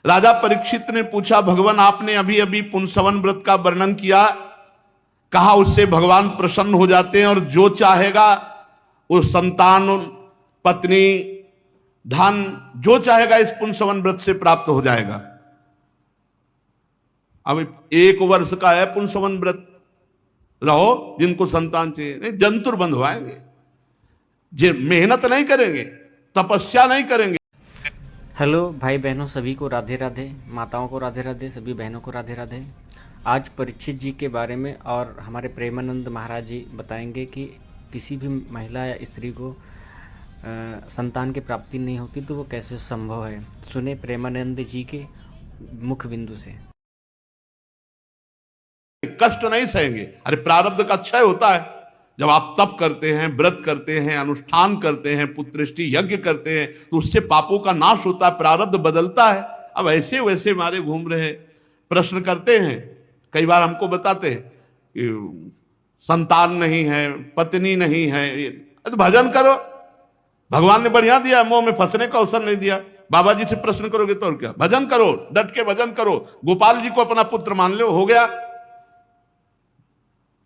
राजा परीक्षित ने पूछा, भगवान आपने अभी अभी पुंसवन व्रत का वर्णन किया, कहा उससे भगवान प्रसन्न हो जाते हैं और जो चाहेगा वो संतान, पत्नी, धन, जो चाहेगा इस पुंसवन व्रत से प्राप्त हो जाएगा। अब 1 वर्ष का है पुंसवन व्रत, रहो, जिनको संतान चाहिए नहीं, जंतुर बंधवाएंगे, जे मेहनत नहीं करेंगे, तपस्या नहीं करेंगे। हेलो भाई बहनों, सभी को राधे राधे, माताओं को राधे राधे, सभी बहनों को राधे राधे। आज परीक्षित जी के बारे में और हमारे प्रेमानंद महाराज जी बताएंगे कि किसी भी महिला या स्त्री को संतान की प्राप्ति नहीं होती तो वो कैसे संभव है। सुने प्रेमानंद जी के मुख बिंदु से। कष्ट नहीं सहेंगे। अरे प्रारब्ध का क्षय होता है जब आप तप करते हैं, व्रत करते हैं, अनुष्ठान करते हैं, पुत्रष्टि यज्ञ करते हैं, तो उससे पापों का नाश होता है, प्रारब्ध बदलता है। अब ऐसे वैसे मारे घूम रहे हैं, प्रश्न करते हैं, कई बार हमको बताते हैं कि संतान नहीं है, पत्नी नहीं है, तो भजन करो, भगवान ने बढ़िया दिया, मुंह में फंसने का अवसर नहीं दिया। बाबा जी से प्रश्न करोगे तो और क्या, भजन करो, डट के भजन करो, गोपाल जी को अपना पुत्र मान लो, हो गया।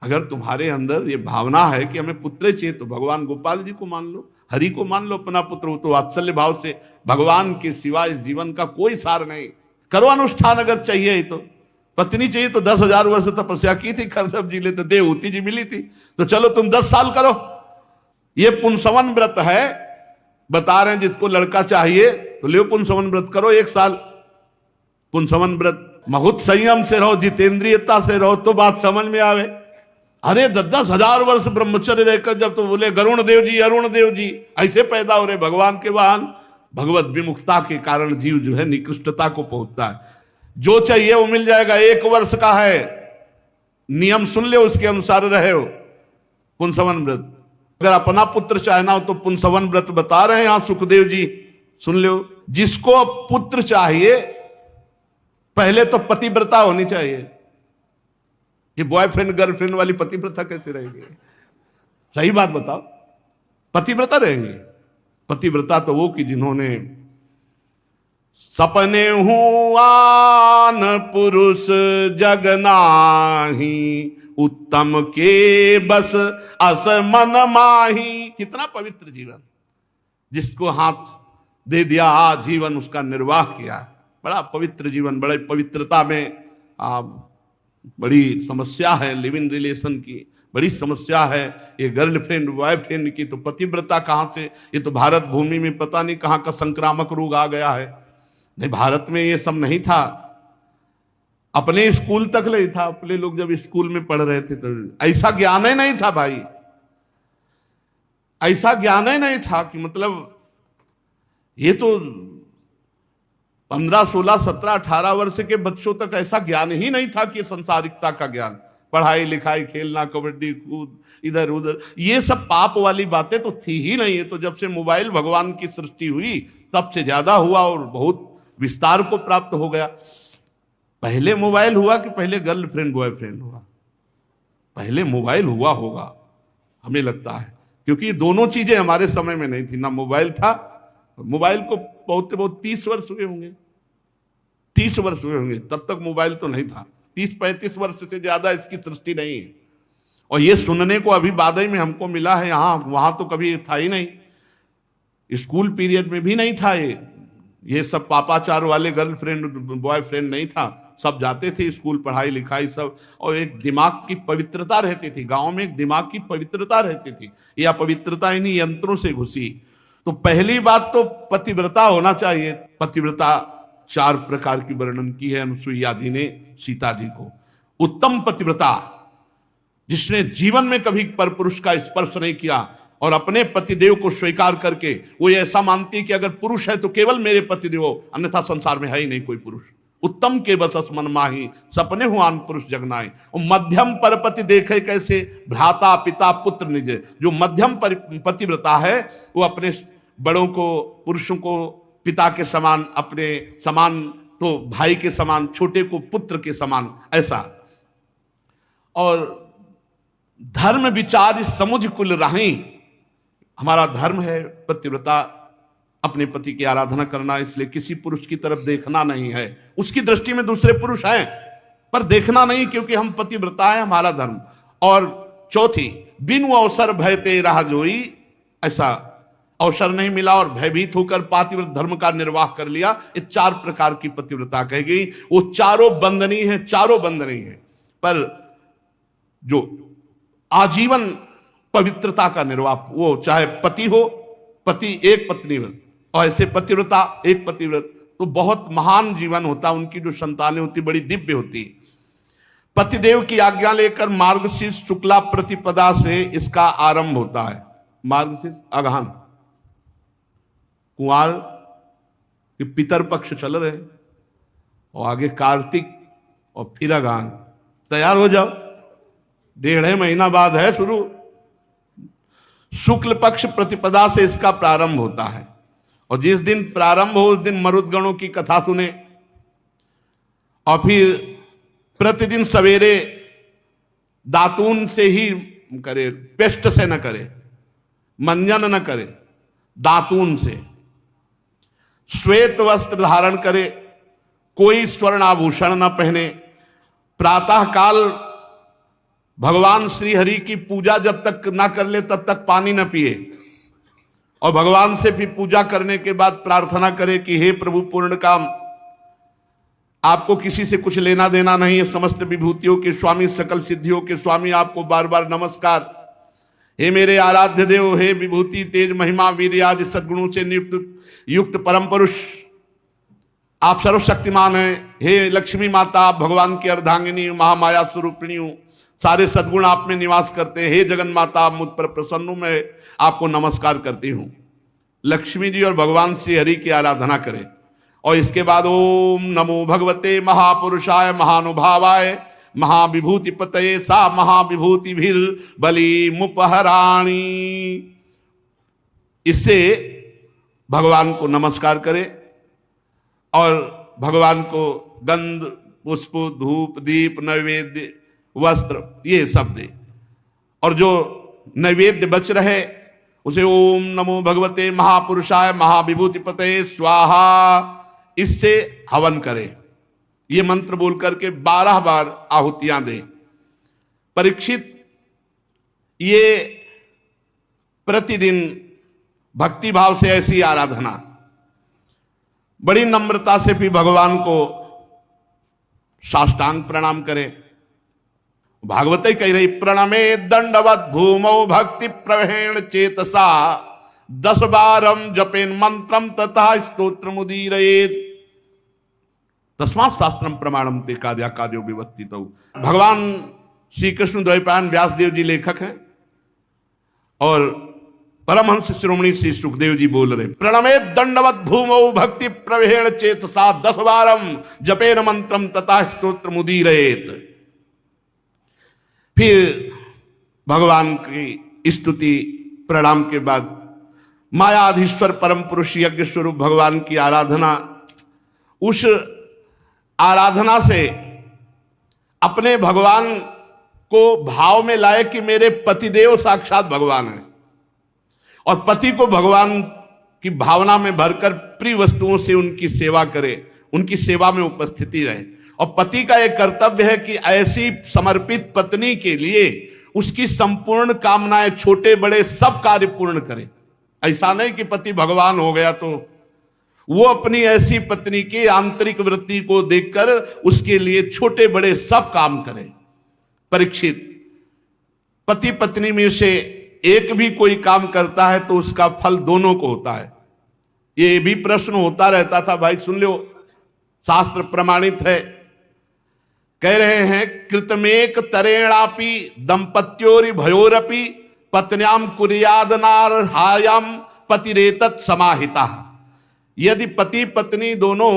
अगर तुम्हारे अंदर ये भावना है कि हमें पुत्र चाहिए तो भगवान गोपाल जी को मान लो, हरि को मान लो अपना पुत्र, हो तो वात्सल्य भाव से, भगवान के सिवा इस जीवन का कोई सार नहीं। करो अनुष्ठान, अगर चाहिए तो। पत्नी चाहिए तो 10,000 वर्ष तपस्या की थी करदम जी ने, तो देवहूति जी मिली थी, तो चलो तुम 10 साल करो। ये पुंसवन व्रत है, बता रहे हैं जिसको लड़का चाहिए तो ले पुंसवन व्रत करो 1 साल। पुंसवन व्रत बहुत संयम से रहो, जितेंद्रियता से रहो तो बात समझ में आवे। अरे 10,000 वर्ष ब्रह्मचर्य रहकर जब तो बोले गरुण देव जी, अरुण देव जी ऐसे पैदा हो रहे भगवान के वाहन। भगवत विमुखता के कारण जीव जो है निकृष्टता को पहुंचता है। जो चाहिए वो मिल जाएगा। 1 वर्ष का है, नियम सुन ले, उसके अनुसार रहे हो। पुंसवन व्रत, अगर अपना पुत्र चाहना हो तो पुंसवन व्रत बता रहे हैं यहां सुखदेव जी, सुन लो। जिसको पुत्र चाहिए पहले तो पतिव्रता होनी चाहिए। ये बॉयफ्रेंड गर्लफ्रेंड वाली पतिव्रता कैसे रहेगी? सही बात बताओ, पतिव्रता रहेंगे? पतिव्रता तो वो कि जिन्होंने सपने हुआन पुरुष जग नाही, उत्तम के बस अस मन माही। कितना पवित्र जीवन, जिसको हाथ दे दिया, जीवन उसका निर्वाह किया, बड़ा पवित्र जीवन। बड़े पवित्रता में बड़ी समस्या है, लिव इन रिलेशन की बड़ी समस्या है। ये गर्लफ्रेंड बॉयफ्रेंड की तो पतिव्रता कहाँ से? ये तो भारत भूमि में पता नहीं कहाँ का संक्रामक रोग आ गया है। नहीं, भारत में ये सब नहीं था, अपने स्कूल तक नहीं था। अपने लोग जब स्कूल में पढ़ रहे थे तो ऐसा ज्ञान ही नहीं था भाई, ऐसा ज्ञान ही नहीं था कि मतलब ये तो 15, 16, 17, 18 वर्ष के बच्चों तक ऐसा ज्ञान ही नहीं था कि संसारिकता का ज्ञान, पढ़ाई लिखाई, खेलना, कबड्डी कूद, इधर उधर, ये सब पाप वाली बातें तो थी ही नहीं। है तो जब से मोबाइल भगवान की सृष्टि हुई तब से ज्यादा हुआ और बहुत विस्तार को प्राप्त हो गया। पहले मोबाइल हुआ कि पहले गर्लफ्रेंड बॉयफ्रेंड हुआ? पहले मोबाइल हुआ होगा, हमें लगता है, क्योंकि दोनों चीजें हमारे समय में नहीं थी। ना मोबाइल था, मोबाइल को बहुत 30 वर्ष हुए होंगे, 30 वर्ष हुए होंगे, तब तक मोबाइल तो नहीं था। 30-35 वर्ष से ज्यादा इसकी सृष्टि नहीं है। और ये सुनने को अभी बादई में हमको मिला है, यहाँ वहां तो कभी था ही नहीं। स्कूल पीरियड में भी नहीं था ये सब पापाचार वाले गर्लफ्रेंड बॉयफ्रेंड नहीं था। सब जाते थे स्कूल, पढ़ाई लिखाई सब, और एक दिमाग की पवित्रता रहती थी। गांव में एक दिमाग की पवित्रता रहती थी। यह अपवित्रता इन्हीं यंत्रों से घुसी। तो पहली बात तो पतिव्रता होना चाहिए। पतिव्रता 4 प्रकार की वर्णन की है अनुसुईया जी ने सीता जी को। उत्तम पतिव्रता, जिसने जीवन में कभी परपुरुष का स्पर्श नहीं किया और अपने पतिदेव को स्वीकार करके वो ऐसा मानती है कि अगर पुरुष है तो केवल मेरे पतिदेव, अन्यथा संसार में है ही नहीं कोई पुरुष। उत्तम के बस अस मन माही, सपने हुआन पुरुष जगनाए। और मध्यम परपति देखे कैसे, भ्राता पिता पुत्र निज। जो मध्यम पतिव्रता है वो अपने बड़ों को, पुरुषों को पिता के समान, अपने समान तो भाई के समान, छोटे को पुत्र के समान, ऐसा। और धर्म विचार समुझ कुल राही, हमारा धर्म है पतिव्रता अपने पति की आराधना करना, इसलिए किसी पुरुष की तरफ देखना नहीं है। उसकी दृष्टि में दूसरे पुरुष हैं पर देखना नहीं, क्योंकि हम पतिव्रता है, हमारा धर्म। और चौथी, बिनु अवसर भयते राह जोई, ऐसा अवसर नहीं मिला और भयभीत होकर पातिव्रत धर्म का निर्वाह कर लिया। ये 4 प्रकार की पतिव्रता कही गई। वो चारों बंदनीय है, चारों बंदनीय है, पर जो आजीवन पवित्रता का निर्वाह, वो चाहे पति हो, पति एक पत्नी हो, और ऐसे पतिव्रता एक पतिव्रत, तो बहुत महान जीवन होता। उनकी जो संतानें होती बड़ी दिव्य होती। पतिदेव की आज्ञा लेकर मार्गशीर्ष शुक्ला प्रतिपदा से इसका आरंभ होता है। मार्गशीर्ष अगहन, कुंवार के पितर पक्ष चल रहे, और आगे कार्तिक और फिर अगहन। तैयार हो जाओ, 1.5 महीना बाद है शुरू। शुक्ल पक्ष प्रतिपदा से इसका प्रारंभ होता है, और जिस दिन प्रारंभ हो उस दिन मरुदगणों की कथा सुने, और फिर प्रतिदिन सवेरे दातून से ही करे, पेस्ट से न करे, मंजन न करे, दातून से। श्वेत वस्त्र धारण करे, कोई स्वर्ण आभूषण न पहने। प्रातः काल भगवान श्री हरि की पूजा जब तक ना कर ले तब तक पानी न पिए, और भगवान से फिर पूजा करने के बाद प्रार्थना करे कि हे प्रभु पूर्ण काम, आपको किसी से कुछ लेना देना नहीं है, समस्त विभूतियों के स्वामी, सकल सिद्धियों के स्वामी, आपको बार बार नमस्कार। हे मेरे आराध्य देव, हे विभूति तेज महिमा वीर आदि सद्गुणों से युक्त परम पुरुष, आप सर्वशक्तिमान हैं। हे लक्ष्मी माता, आप भगवान की अर्धांगिनी महामाया स्वरूपिणी हो, सारे सद्गुण आप में निवास करते हैं। हे जगन माता, आप मुझ पर प्रसन्न हो, मैं आपको नमस्कार करती हूं। लक्ष्मी जी और भगवान श्री हरि की आराधना करें, और इसके बाद ओम नमो भगवते महापुरुषाय महानुभावाय महाविभूति पतये सा महाविभूति भीर बली मुपहराणी, इससे भगवान को नमस्कार करें, और भगवान को गंध पुष्प धूप दीप नैवेद्य वस्त्र ये सब दे, और जो नैवेद्य बच रहे उसे ओम नमो भगवते महापुरुषाय महाविभूति पतये स्वाहा, इससे हवन करें। ये मंत्र बोल करके 12 बार आहुतियां दें। परीक्षित ये प्रतिदिन भक्ति भाव से ऐसी आराधना, बड़ी नम्रता से भी भगवान को साष्टांग प्रणाम करें। भागवत ही कह रही, प्रणमे दंडवत भूमौ भक्ति प्रवेण चेतसा 10 बारम जपेन मंत्रम तथा स्तोत्र मुदीरयेत तस्मात् शास्त्रम प्रमाणम ते कार्या कार्यो विवर्तितौ। भगवान श्री कृष्ण द्वैपायन व्यासदेव जी लेखक हैं, और परमहंस शिरोमणि श्री सुखदेव जी बोल रहे, प्रणमे दंडवत भूमौ भक्ति प्रवेण चेतसा 10 बारम जपेन मंत्रम तथा स्तोत्र मुदीरयेत। फिर भगवान की स्तुति प्रणाम के बाद मायाधीश्वर परम पुरुष यज्ञ स्वरूप भगवान की आराधना, उस आराधना से अपने भगवान को भाव में लाए कि मेरे पतिदेव साक्षात भगवान है, और पति को भगवान की भावना में भरकर प्रिय वस्तुओं से उनकी सेवा करे, उनकी सेवा में उपस्थिति रहे। और पति का एक कर्तव्य है कि ऐसी समर्पित पत्नी के लिए उसकी संपूर्ण कामनाएं, छोटे बड़े सब कार्य पूर्ण करे। ऐसा नहीं कि पति भगवान हो गया तो वो अपनी ऐसी पत्नी की आंतरिक वृत्ति को देखकर उसके लिए छोटे बड़े सब काम करे। परीक्षित, पति पत्नी में से एक भी कोई काम करता है तो उसका फल दोनों को होता है। ये भी प्रश्न होता रहता था, भाई सुन लो, शास्त्र प्रमाणित है। कह रहे हैं, कृतमेक तरेणापि दंपत्योरि भयोरपि पत्न्याम कुर्यादनार्हायाम पतिरेतत् समाहिता। यदि पति पत्नी दोनों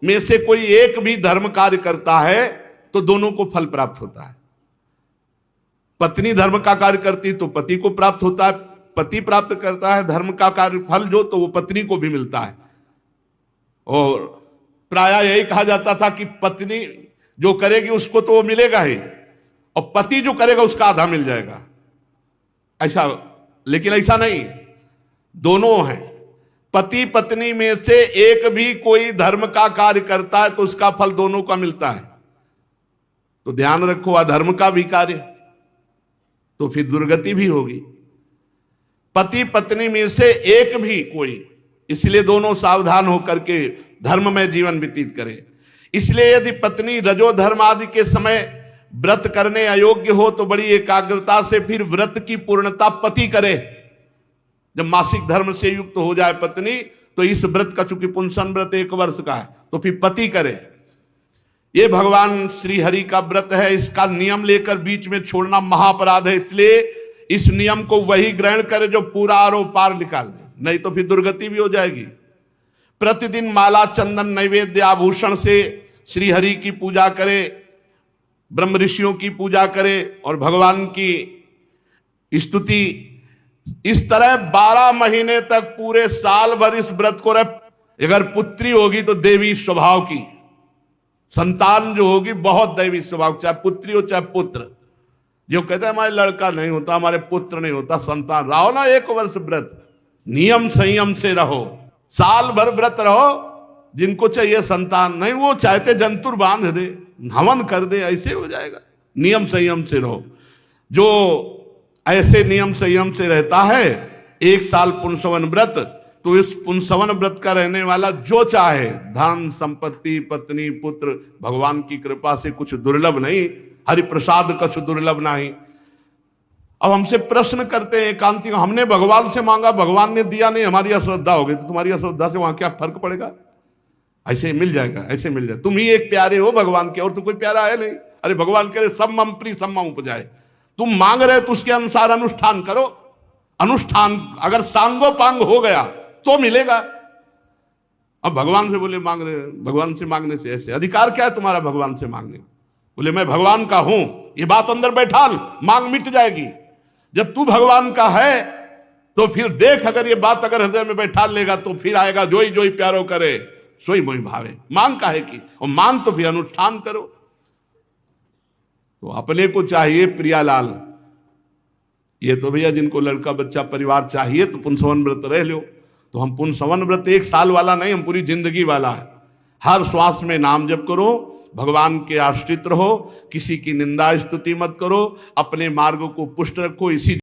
में से कोई एक भी धर्म कार्य करता है तो दोनों को फल प्राप्त होता है। पत्नी धर्म का कार्य करती तो पति को प्राप्त होता है, पति प्राप्त करता है धर्म का कार्य फल जो, तो वो पत्नी को भी मिलता है। और प्रायः यही कहा जाता था कि पत्नी जो करेगी उसको तो वो मिलेगा ही, और पति जो करेगा उसका आधा मिल जाएगा, ऐसा। लेकिन ऐसा नहीं, दोनों हैं। पति पत्नी में से एक भी कोई धर्म का कार्य करता है तो उसका फल दोनों का मिलता है। तो ध्यान रखो, अधर्म का भी कार्य तो फिर दुर्गति भी होगी। पति पत्नी में से एक भी कोई, इसलिए दोनों सावधान होकर के धर्म में जीवन व्यतीत करें। इसलिए यदि पत्नी रजो धर्म आदि के समय व्रत करने अयोग्य हो तो बड़ी एकाग्रता से फिर व्रत की पूर्णता पति करे। जब मासिक धर्म से युक्त हो जाए पत्नी तो इस व्रत का, चूंकि पुंसन व्रत 1 वर्ष का है, तो फिर पति करे। ये भगवान श्री हरि का व्रत है, इसका नियम लेकर बीच में छोड़ना महाअपराध है। इसलिए इस नियम को वही ग्रहण करे जो पूरा आरो पार निकाल दे, नहीं तो फिर दुर्गति भी हो जाएगी। प्रतिदिन माला चंदन नैवेद्य आभूषण से श्री हरि की पूजा करे, ब्रह्म ऋषियों की पूजा करे और भगवान की स्तुति, इस तरह 12 महीने तक पूरे साल भर इस व्रत को रहे। अगर पुत्री होगी तो देवी स्वभाव की, संतान जो होगी बहुत दैवी स्वभाव, चाहे पुत्री हो चाहे पुत्र। जो कहते हैं हमारे लड़का नहीं होता, हमारे पुत्र नहीं होता, संतान रहो ना 1 वर्ष व्रत, नियम संयम से रहो, साल भर व्रत रहो। जिनको चाहिए संतान नहीं, वो चाहते जंतुर बांध दे, हवन कर दे, ऐसे हो जाएगा। नियम संयम से रहो। जो ऐसे नियम संयम से रहता है 1 साल पुंसवन व्रत, तो इस पुंसवन व्रत का रहने वाला जो चाहे धन संपत्ति पत्नी पुत्र, भगवान की कृपा से कुछ दुर्लभ नहीं, हरिप्रसाद कुछ दुर्लभ नहीं। अब हमसे प्रश्न करते हैं एकांतिक, हमने भगवान से मांगा, भगवान ने दिया नहीं, हमारी अश्रद्धा हो गई, तो तुम्हारी अश्रद्धा से वहां क्या फर्क पड़ेगा? ऐसे मिल जाएगा, ऐसे मिल जाए। तुम ही एक प्यारे हो भगवान के, और तो कोई प्यारा है नहीं। अरे भगवान कह रहे सब मम प्रिय सब मम उपजाए, तुम मांग रहे तो उसके अनुसार अनुष्ठान करो। अनुष्ठान अगर सांगोपांग हो गया तो मिलेगा। अब भगवान से बोले मांग रहे, भगवान से मांगने से ऐसे अधिकार क्या है तुम्हारा भगवान से मांगने? बोले मैं भगवान का हूं, ये बात अंदर बैठाल, मांग मिट जाएगी। जब तू भगवान का है तो फिर देख, अगर ये बात अगर हृदय में बैठा लेगा तो फिर आएगा जोई जोई प्यारो करे सोई मोई भावे। मांग का है कि, और मांग तो फिर अनुष्ठान करो। तो अपने को चाहिए प्रियालाल, ये तो भैया जिनको लड़का बच्चा परिवार चाहिए तो पुंसवन व्रत रह लो। तो हम पुंसवन व्रत 1 साल वाला नहीं, हम पूरी जिंदगी वाला है। हर श्वास में नाम जप करो, भगवान के आश्रित रहो, किसी की निंदा स्तुति मत करो, अपने मार्ग को पुष्ट रखो। इसी